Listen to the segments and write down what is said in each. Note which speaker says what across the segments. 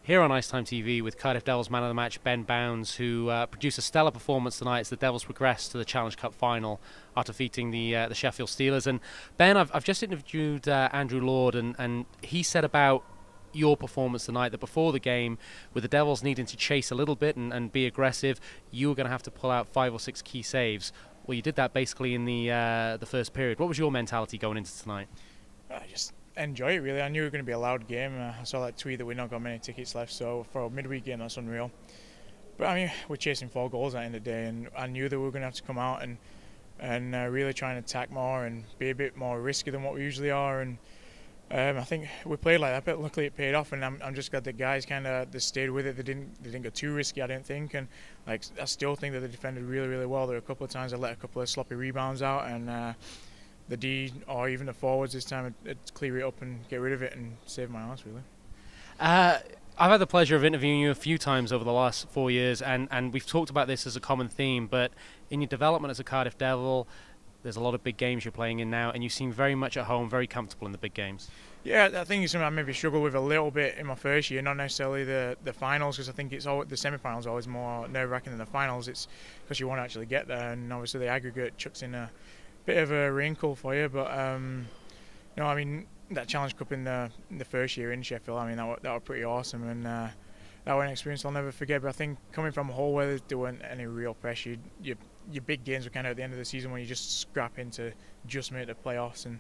Speaker 1: here on IceTime.TV with Cardiff Devils man of the match Ben Bowns, who produced a stellar performance tonight as the Devils progressed to the Challenge Cup final after defeating the Sheffield Steelers. And Ben, I've just interviewed Andrew Lord, and he said about your performance tonight that before the game, with the Devils needing to chase a little bit and be aggressive, you were going to have to pull out 5 or 6 key saves. Well, you did that basically in the first period. What was your mentality going into tonight?
Speaker 2: I just enjoy it, really. I knew it was going to be a loud game. I saw that tweet that we've not got many tickets left, so for a midweek game, that's unreal. But I mean, we're chasing 4 goals at the end of the day, and I knew that we were going to have to come out and really try and attack more and be a bit more risky than what we usually are. And I think we played like that, but luckily it paid off. And I'm just glad the guys kind of stayed with it. They didn't go too risky, I didn't think. And like I still think that they defended really, really well. There were a couple of times I let a couple of sloppy rebounds out, and the D or even the forwards this time would clear it up and get rid of it and save my ass, really.
Speaker 1: I've had the pleasure of interviewing you a few times over the last 4 years, and we've talked about this as a common theme, but in your development as a Cardiff Devil, there's a lot of big games you're playing in now, and you seem very much at home, very comfortable in the big games.
Speaker 2: Yeah, I think it's something I maybe struggled with a little bit in my first year, not necessarily the finals, because I think it's always, the semi-finals are always more nerve-wracking than the finals. It's because you want to actually get there, and obviously the aggregate chucks in a bit of a wrinkle for you, but no, I mean that Challenge Cup in the first year in Sheffield, I mean that was pretty awesome, and that was an experience I'll never forget. But I think coming from a whole where there weren't any real pressure, your big games were kind of at the end of the season when you just scrap into just make the playoffs, and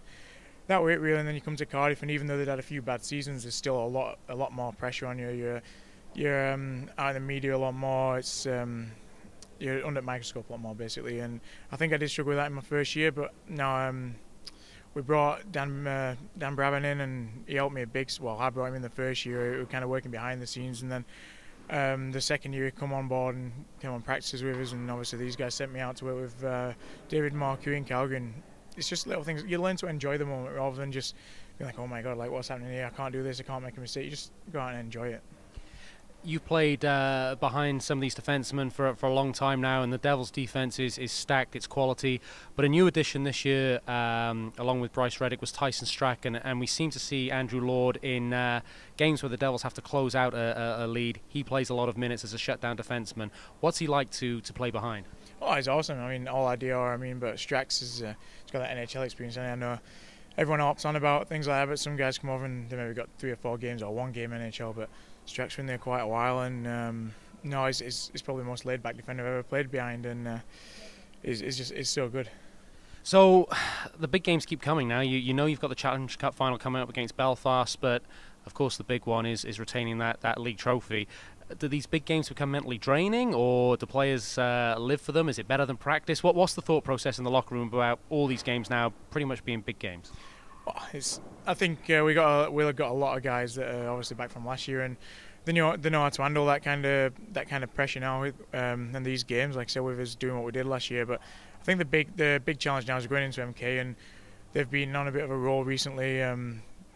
Speaker 2: that was it really. And then you come to Cardiff, and even though they'd had a few bad seasons, there's still a lot more pressure on you. You're out in the media a lot more. It's you're under the microscope a lot more, basically, and I think I did struggle with that in my first year, but now we brought Dan Brabham in, and he helped me I brought him in the first year. We were kind of working behind the scenes, and then the second year he come on board and came on practices with us, and obviously these guys sent me out to work with David Marcoux in Calgary, and it's just little things. You learn to enjoy the moment rather than just be like, oh my god, like what's happening here, I can't do this, I can't make a mistake. You just go out and enjoy it.
Speaker 1: You played behind some of these defensemen for a long time now, and the Devils' defense is stacked, it's quality. But a new addition this year, along with Bryce Reddick, was Tyson Strachan, and we seem to see Andrew Lord in games where the Devils have to close out a lead. He plays a lot of minutes as a shutdown defenseman. What's he like to play behind?
Speaker 2: Oh, he's awesome. I mean, all IDR, but Strax he's got that NHL experience, and I know everyone hops on about things like that, but some guys come over and they maybe got 3 or 4 games or 1 game NHL, but Strax been there quite a while, and no, he's probably the most laid-back defender I've ever played behind, and is so good.
Speaker 1: So the big games keep coming now. You know you've got the Challenge Cup final coming up against Belfast, but of course the big one is retaining that league trophy. Do these big games become mentally draining, or do players live for them? Is it better than practice? What's the thought process in the locker room about all these games now pretty much being big games?
Speaker 2: I think we've got a lot of guys that are obviously back from last year, and they know how to handle that kind of pressure now in these games. Like I said, with us doing what we did last year, but I think the big challenge now is going into MK, and they've been on a bit of a roll recently.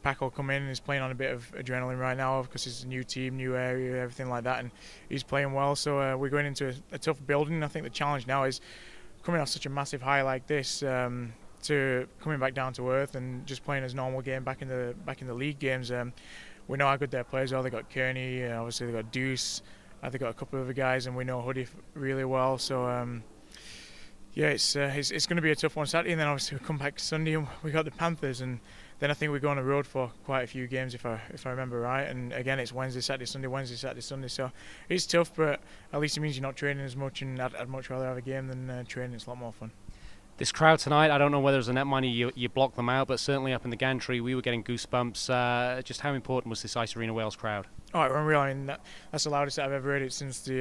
Speaker 2: Pack will come in and he's playing on a bit of adrenaline right now because it's a new team, new area, everything like that, and he's playing well. So we're going into a tough building. I think the challenge now is coming off such a massive high like this. To coming back down to earth and just playing as normal game back in the league games. We know how good their players are. They got Kearney, obviously they got Deuce. They got a couple of other guys, and we know Hoodie really well. So yeah, it's going to be a tough one Saturday, and then obviously we come back Sunday and we got the Panthers, and then I think we go on the road for quite a few games if I remember right. And again, it's Wednesday, Saturday, Sunday. So it's tough, but at least it means you're not training as much, and I'd much rather have a game than training. It's a lot more fun.
Speaker 1: This crowd tonight, I don't know whether it was a netminder you blocked them out, but certainly up in the gantry we were getting goosebumps. Just how important was this Ice Arena Wales crowd?
Speaker 2: Oh, unreal. I mean, that's the loudest I've ever heard it since we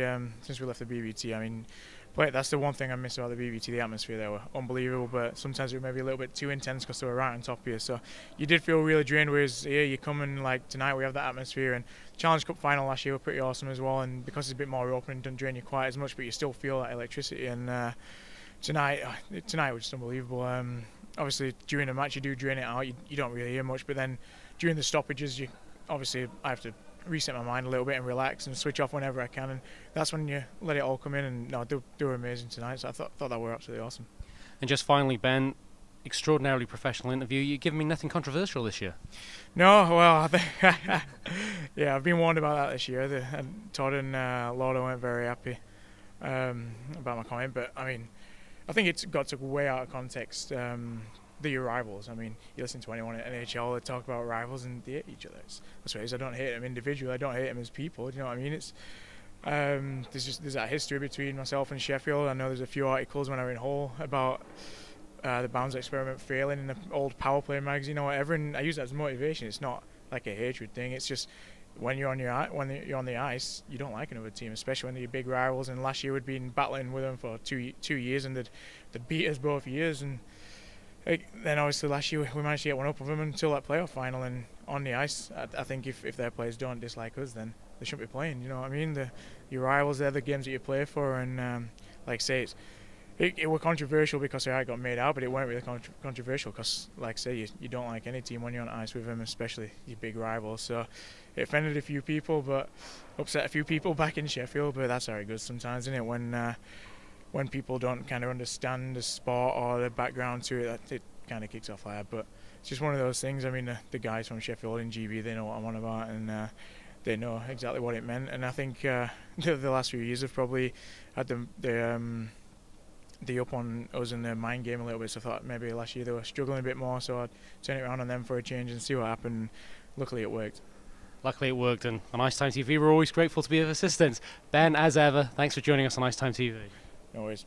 Speaker 2: left the BBT. I mean, but that's the one thing I miss about the BBT. The atmosphere there were unbelievable, but sometimes it was maybe a little bit too intense because they were right on top of you. So you did feel really drained. Whereas here you come and like tonight we have that atmosphere, and Challenge Cup final last year were pretty awesome as well. And because it's a bit more open, it doesn't drain you quite as much, but you still feel that electricity. And Tonight was just unbelievable. Obviously, during the match you do drain it out. You don't really hear much, but then during the stoppages, I have to reset my mind a little bit and relax and switch off whenever I can. And that's when you let it all come in. And no, they were amazing tonight. So I thought that were absolutely awesome.
Speaker 1: And just finally, Ben, extraordinarily professional interview. You've given me nothing controversial this year.
Speaker 2: No, well, I think yeah, I've been warned about that this year. Todd and Lauder weren't very happy about my comment, but I mean, I think it's got took way out of context. The rivals. I mean, you listen to anyone at NHL, they talk about rivals and they hate each other. That's what it is. I don't hate them individually. I don't hate them as people. Do you know what I mean? It's there's that history between myself and Sheffield. I know there's a few articles when I was in Hull about the Bowns experiment failing in the old power play magazine or whatever, and I use that as motivation. It's not like a hatred thing. It's just when you're on the ice, you don't like another team, especially when they're big rivals. And last year we'd been battling with them for two years, and they'd beat us both years. And then obviously last year we managed to get one up of them until that playoff final. And on the ice, I think if their players don't dislike us, then they shouldn't be playing. You know what I mean? Your rivals, they're the games that you play for, and like I say, it was controversial because I got made out, but it weren't really controversial because, like I say, you don't like any team when you're on ice with them, especially your big rivals. So it offended a few people, but upset a few people back in Sheffield. But that's how it goes sometimes, isn't it? When people don't kind of understand the sport or the background to it, it kind of kicks off like that. But it's just one of those things. I mean, the guys from Sheffield and GB, they know what I'm on about, and they know exactly what it meant. And I think the last few years have probably had the up on us in the mind game a little bit. So I thought maybe last year they were struggling a bit more, so I'd turn it around on them for a change and see what happened. Luckily it worked.
Speaker 1: Luckily it worked, and on IceTime.TV we're always grateful to be of assistance. Ben, as ever, thanks for joining us on IceTime.TV.
Speaker 2: No worries.